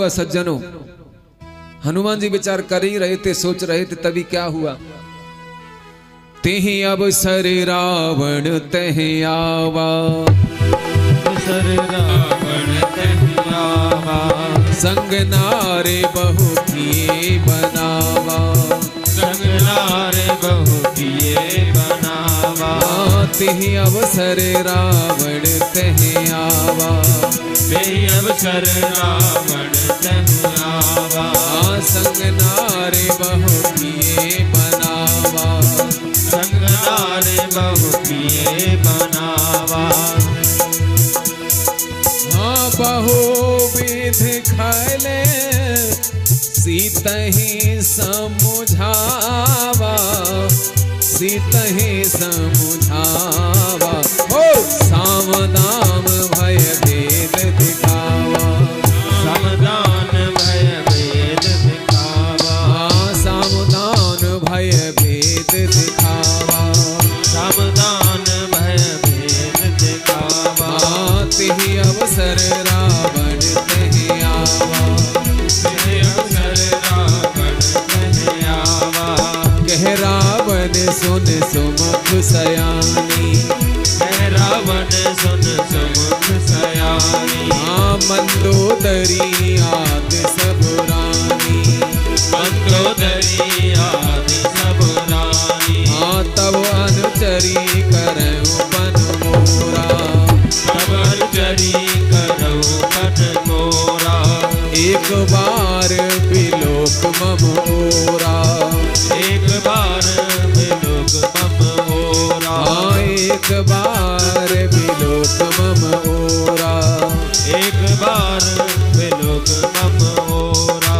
सज्जनों, हनुमान जी विचार कर ही रहे थे, सोच रहे थे, तभी क्या हुआ। तेहि अवसर रावण तह आवा, संग नारे बहु किए बनावा, संग नारे बहु किए बनावा। तेहि अवसर रावण तह आवा, तेहि अवसर रावण तह आवा। संग नारे बहु किए बनावा, संग नारे बहु किए बनावा। बहु विध खले सीतहि समुझावा, सीतहि समुझावा। हो सावधान भय भेद दिखावा, सावधान भय भेद दिखावा। सावधान भय भेद दिखावा, सावधान भय भेद दिखावा। तेहि अवसर रावण तह आवा, तेहि अवसर रावण तह आवा। कह रावण सुन सुमुख सयानी, कह रावण सुन सुमुख सयानी। मंदोदरी आदि सब रानी, मंदोदरी आदि सब रानी। तब अनुचरी करहु बन मोरा, तब अनुचरी करहु बन मोरा। एक बार बिलोक मम ओरा, एक बार बिलोक मम ओरा। एक बार बिलोक मम ओरा, एक बार बिलोक मम ओरा।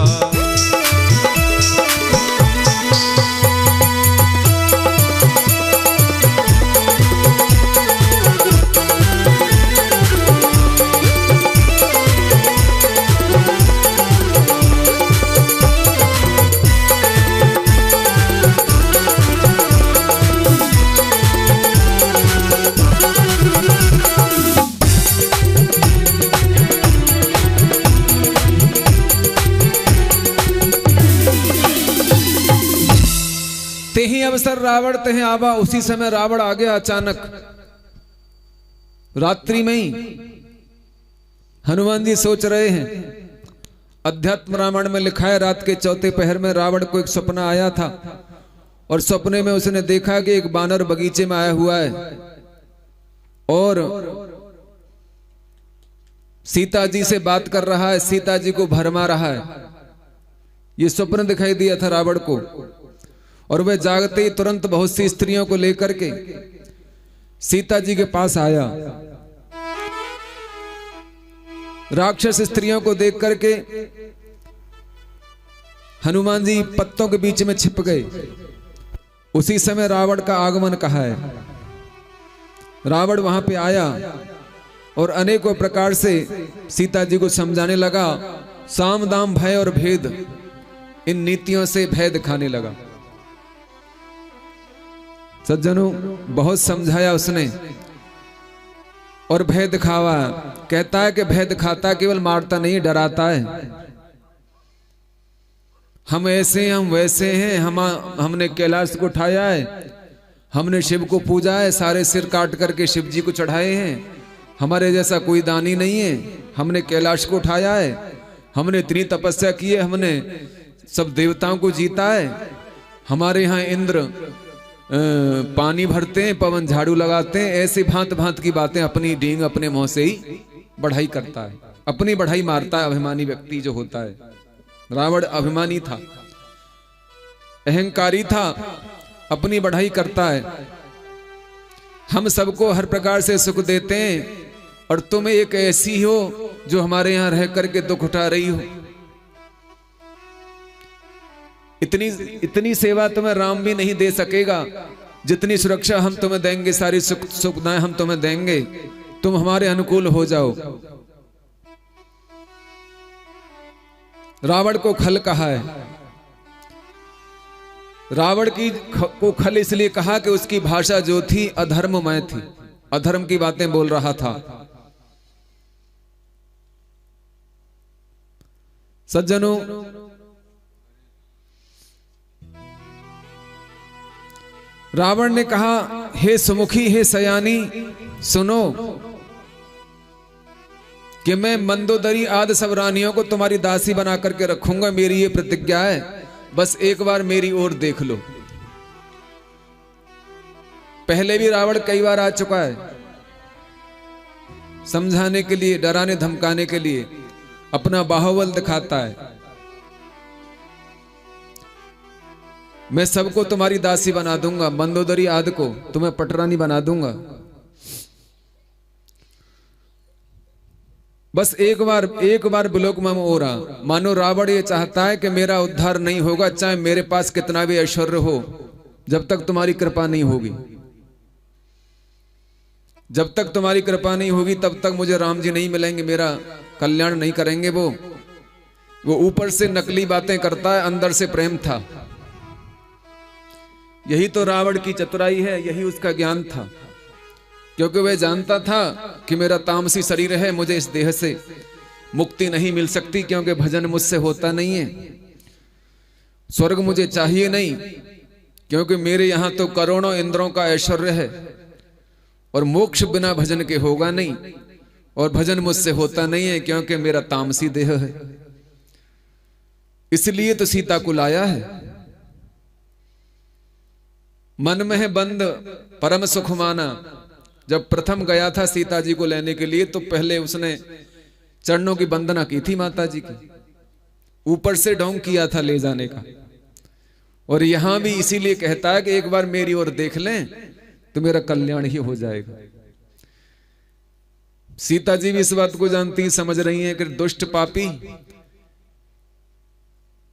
तेहि अवसर रावण तह आवा। उसी समय रावण आ गया अचानक, रात्रि में ही। हनुमान जी सोच रहे हैं, अध्यात्म रामायण में लिखा है, रात के चौथे पहर में रावण को एक सपना आया था और सपने में उसने देखा कि एक बानर बगीचे में आया हुआ है और सीता जी से बात कर रहा है, सीता जी को भरमा रहा है। ये स्वप्न दिखाई दिया था रावण को और वह जागते ही तुरंत बहुत सी स्त्रियों को लेकर के सीता जी के पास आया। राक्षस स्त्रियों को देख करके हनुमान जी पत्तों के बीच में छिप गए। उसी समय रावण का आगमन कहा है। रावण वहां पे आया और अनेकों प्रकार से सीता जी को समझाने लगा। साम दाम भय और भेद, इन नीतियों से भय दिखाने लगा। सज्जनों, बहुत समझाया उसने और भय दिखावा। कहता है कि भय दिखाता केवल मारता नहीं, डराता है। हम ऐसे हैं, हम वैसे हैं, हमने कैलाश को उठाया है, हमने शिव को पूजा है, सारे सिर काट करके शिव जी को चढ़ाए हैं, हमारे जैसा कोई दानी नहीं है, हमने कैलाश को उठाया है, हमने इतनी तपस्या की है, हमने सब देवताओं को जीता है, हमारे यहाँ इंद्र पानी भरते हैं, पवन झाड़ू लगाते हैं। ऐसी भांत भांत की बातें अपनी डींग अपने मुंह से ही बढ़ाई करता है, अपनी बढ़ाई मारता है अभिमानी व्यक्ति जो होता है। रावण अभिमानी था, अहंकारी था, अपनी बढ़ाई करता है। हम सबको हर प्रकार से सुख देते हैं और तुम एक ऐसी हो जो हमारे यहां रह करके दुख उठा रही हो। इतनी सेवा तुम्हें राम भी नहीं दे सकेगा जितनी सुरक्षा हम तुम्हें देंगे, सारी सुविधाएं हम तुम्हें देंगे, तुम हमारे अनुकूल हो जाओ। रावण को खल कहा है। रावण को खल इसलिए कहा कि उसकी भाषा जो थी अधर्ममय थी, अधर्म की बातें बोल रहा था। सज्जनों, रावण ने कहा, हे सुमुखी, हे सयानी, सुनो कि मैं मंदोदरी आदि सब रानियों को तुम्हारी दासी बना करके रखूंगा। मेरी ये प्रतिज्ञा है, बस एक बार मेरी ओर देख लो। पहले भी रावण कई बार आ चुका है, समझाने के लिए, डराने धमकाने के लिए, अपना बाहुबल दिखाता है। मैं सबको तुम्हारी दासी बना दूंगा, मंदोदरी आदि को तुम्हें पटरानी बना दूंगा। बस एक बार बिलोक मम ओरा। मानो रावण ये चाहता है कि मेरा उद्धार नहीं होगा, चाहे मेरे पास कितना भी ऐश्वर्य हो, जब तक तुम्हारी कृपा नहीं होगी। जब तक तुम्हारी कृपा नहीं होगी तब तक मुझे राम जी नहीं मिलेंगे, मेरा कल्याण नहीं करेंगे। वो ऊपर से नकली बातें करता है, अंदर से प्रेम था। यही तो रावण की चतुराई है, यही उसका ज्ञान था, क्योंकि वह जानता था कि मेरा तामसी शरीर है, मुझे इस देह से मुक्ति नहीं मिल सकती, क्योंकि भजन मुझसे होता नहीं है। स्वर्ग मुझे चाहिए नहीं, क्योंकि मेरे यहां तो करोड़ों इंद्रों का ऐश्वर्य है, और मोक्ष बिना भजन के होगा नहीं, और भजन मुझसे होता नहीं है, क्योंकि मेरा तामसी देह है। इसलिए तो सीता को लाया है। मन में है बंद परम सुख माना। जब प्रथम गया था सीता जी को लेने के लिए, तो पहले उसने चरणों की वंदना की थी माता जी की, ऊपर से ढोंग किया था ले जाने का। और यहां भी इसीलिए कहता है कि एक बार मेरी ओर देख लें तो मेरा कल्याण ही हो जाएगा। सीता जी भी इस बात को जानती, समझ रही हैं कि दुष्ट पापी